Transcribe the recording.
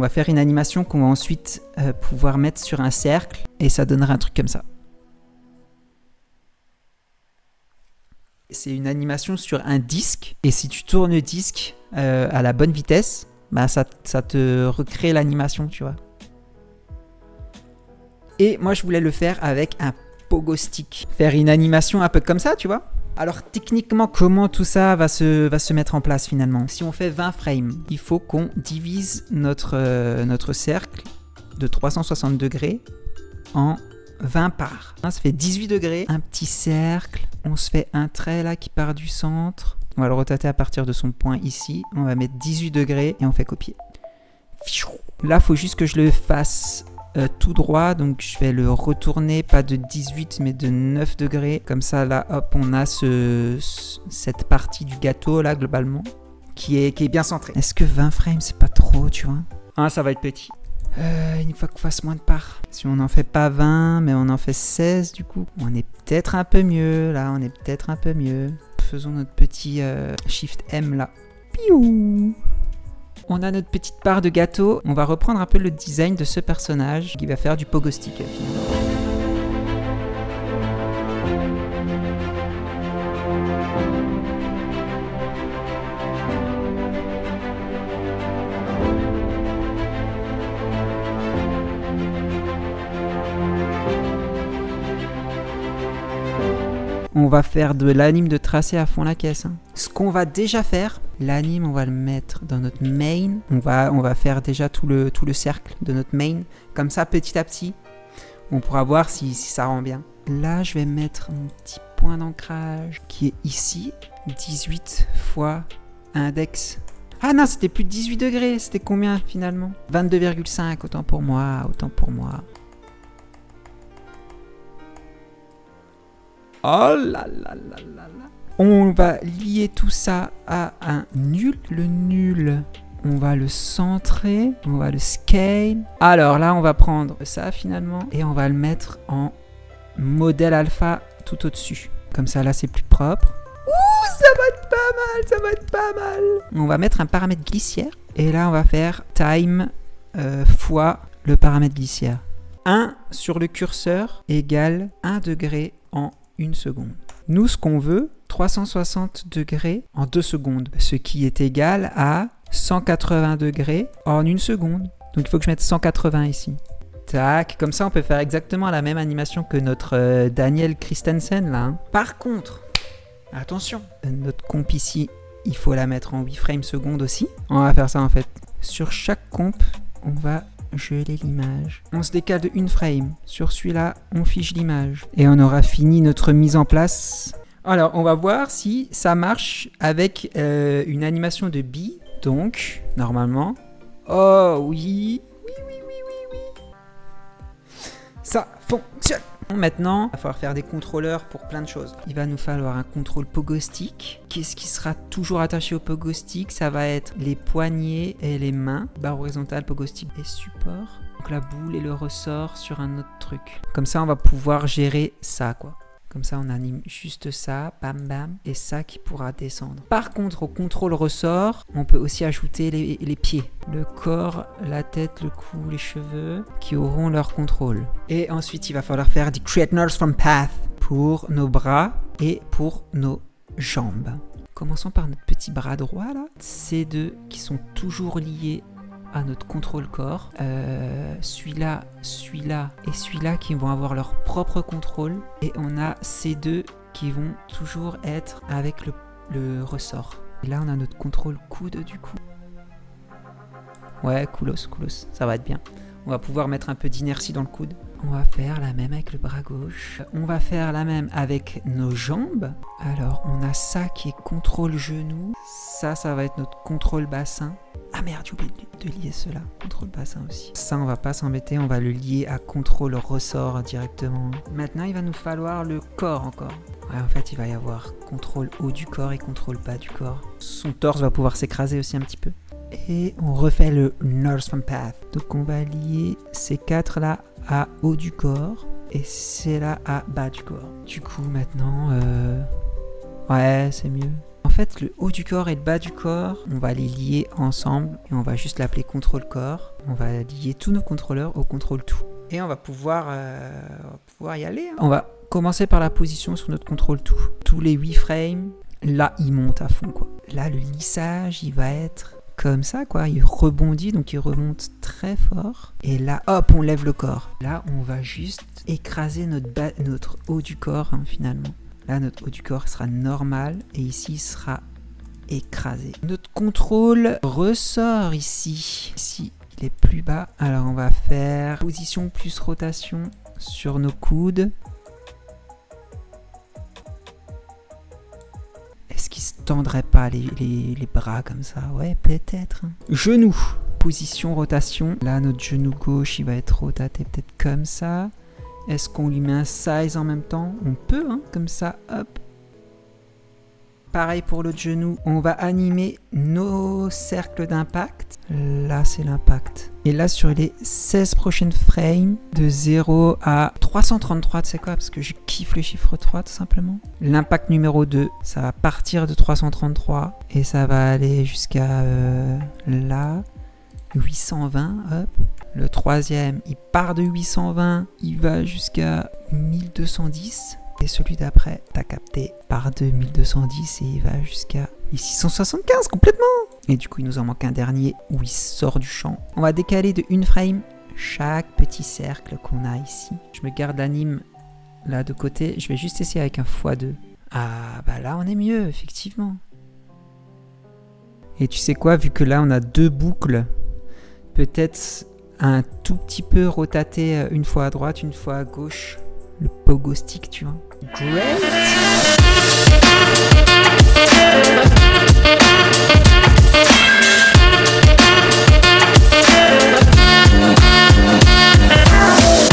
On va faire une animation qu'on va ensuite pouvoir mettre sur un cercle et ça donnera un truc comme ça. C'est une animation sur un disque et si tu tournes le disque à la bonne vitesse, bah ça te recrée l'animation, tu vois. Et moi, je voulais le faire avec un pogo stick. Faire une animation un peu comme ça, tu vois. Alors, techniquement, comment tout ça va se mettre en place finalement? Si on fait 20 frames, il faut qu'on divise notre cercle de 360 degrés en 20 parts. Ça fait 18 degrés. Un petit cercle. On se fait un trait là qui part du centre. On va le rotater à partir de son point ici. On va mettre 18 degrés et on fait copier. Là, il faut juste que je le fasse tout droit, donc je vais le retourner pas de 18 mais de 9 degrés, comme ça là hop on a cette partie du gâteau là globalement qui est bien centrée. Est-ce que 20 frames c'est pas trop, tu vois? Ah, ça va être petit. Une fois qu'on fasse moins de parts, si on n'en fait pas 20 mais on en fait 16 du coup, on est peut-être un peu mieux là, on est peut-être un peu mieux. Faisons notre petit Shift M là. Piou. On a notre petite part de gâteau. On va reprendre un peu le design de ce personnage qui va faire du pogo stick finalement. On va faire de l'anime de tracé à fond la caisse. Ce qu'on va déjà faire, l'anime, on va le mettre dans notre main. On va faire déjà tout le cercle de notre main. Comme ça, petit à petit, on pourra voir si ça rend bien. Là, je vais mettre mon petit point d'ancrage qui est ici. 18 fois index. Ah non, c'était plus de 18 degrés. C'était combien finalement? 22,5, autant pour moi, autant pour moi. Oh là là là là là. On va lier tout ça à un nul. Le nul, on va le centrer. On va le scale. Alors là, on va prendre ça finalement. Et on va le mettre en modèle alpha tout au-dessus. Comme ça, là, c'est plus propre. Ouh, ça va être pas mal, ça va être pas mal. On va mettre un paramètre glissière. Et là, on va faire time fois le paramètre glissière. 1 sur le curseur égale 1 degré en 1 seconde. Nous, ce qu'on veut, 360 degrés en 2 secondes, ce qui est égal à 180 degrés en 1 seconde. Donc il faut que je mette 180 ici. Tac, comme ça on peut faire exactement la même animation que notre Daniel Christensen là. Hein. Par contre, attention, notre comp ici, il faut la mettre en 8 frames secondes aussi. On va faire ça en fait. Sur chaque comp, on va geler l'image. On se décale de 1 frame. Sur celui-là, on fiche l'image. Et on aura fini notre mise en place. Alors, on va voir si ça marche avec une animation de bille. Donc, normalement... Oh, oui. Oui. Ça fonctionne. Maintenant, il va falloir faire des contrôleurs pour plein de choses. Il va nous falloir un contrôle pogo stick. Qu'est-ce qui sera toujours attaché au pogo stick? Ça va être les poignets et les mains. Barre horizontale, pogo stick et support. Donc la boule et le ressort sur un autre truc. Comme ça, on va pouvoir gérer ça, quoi. Comme ça, on anime juste ça, bam bam, et ça qui pourra descendre. Par contre, au contrôle ressort, on peut aussi ajouter les pieds. Le corps, la tête, le cou, les cheveux, qui auront leur contrôle. Et ensuite, il va falloir faire du Create Nurse from Path pour nos bras et pour nos jambes. Commençons par notre petit bras droit, là. Ces deux qui sont toujours liés à notre contrôle corps, celui-là et celui-là qui vont avoir leur propre contrôle, et on a ces deux qui vont toujours être avec le ressort. Et là on a notre contrôle coude du coup. Ouais, coolos, ça va être bien. On va pouvoir mettre un peu d'inertie dans le coude. On va faire la même avec le bras gauche. On va faire la même avec nos jambes. Alors, on a ça qui est contrôle genou. Ça va être notre contrôle bassin. Ah merde, j'ai oublié de lier cela. Contrôle bassin aussi. Ça, on va pas s'embêter. On va le lier à contrôle ressort directement. Maintenant, il va nous falloir le corps encore. Ouais, en fait, il va y avoir contrôle haut du corps et contrôle bas du corps. Son torse va pouvoir s'écraser aussi un petit peu. Et on refait le Nurse from Path. Donc on va lier ces 4 là à haut du corps et c'est là à bas du corps. Du coup maintenant, ouais c'est mieux. En fait, le haut du corps et le bas du corps, on va les lier ensemble et on va juste l'appeler contrôle corps. On va lier tous nos contrôleurs au contrôle tout. Et on va pouvoir y aller. On va commencer par la position sur notre contrôle tout. Tous les 8 frames, là, il monte à fond, quoi. Là, le lissage, il va être comme ça, quoi. Il rebondit, donc il remonte très fort. Et là, hop, on lève le corps. Là, on va juste écraser notre haut du corps, hein, finalement. Là, notre haut du corps sera normal et ici, il sera écrasé. Notre contrôle ressort ici. Ici, il est plus bas. Alors, on va faire position plus rotation sur nos coudes. Est-ce qu'il se tendrait pas les bras comme ça? Ouais, peut-être. Genou. Position rotation. Là, notre genou gauche, il va être rotaté peut-être comme ça. Est-ce qu'on lui met un size en même temps? On peut, hein, comme ça, hop. Pareil pour l'autre genou. On va animer nos cercles d'impact. Là, c'est l'impact. Et là, sur les 16 prochaines frames, de 0 à 333, tu sais quoi? Parce que je kiffe le chiffre 3, tout simplement. L'impact numéro 2, ça va partir de 333 et ça va aller jusqu'à là. 820, hop. Le troisième, il part de 820, il va jusqu'à 1210. Et celui d'après, t'as capté, part de 1210 et il va jusqu'à 1675 complètement. Et du coup, il nous en manque un dernier où il sort du champ. On va décaler de une frame chaque petit cercle qu'on a ici. Je me garde l'anime là de côté. Je vais juste essayer avec un x2. Ah, bah là, on est mieux, effectivement. Et tu sais quoi, vu que là, on a 2 boucles, peut-être un tout petit peu rotater une fois à droite, une fois à gauche. Le pogo stick, tu vois. Great!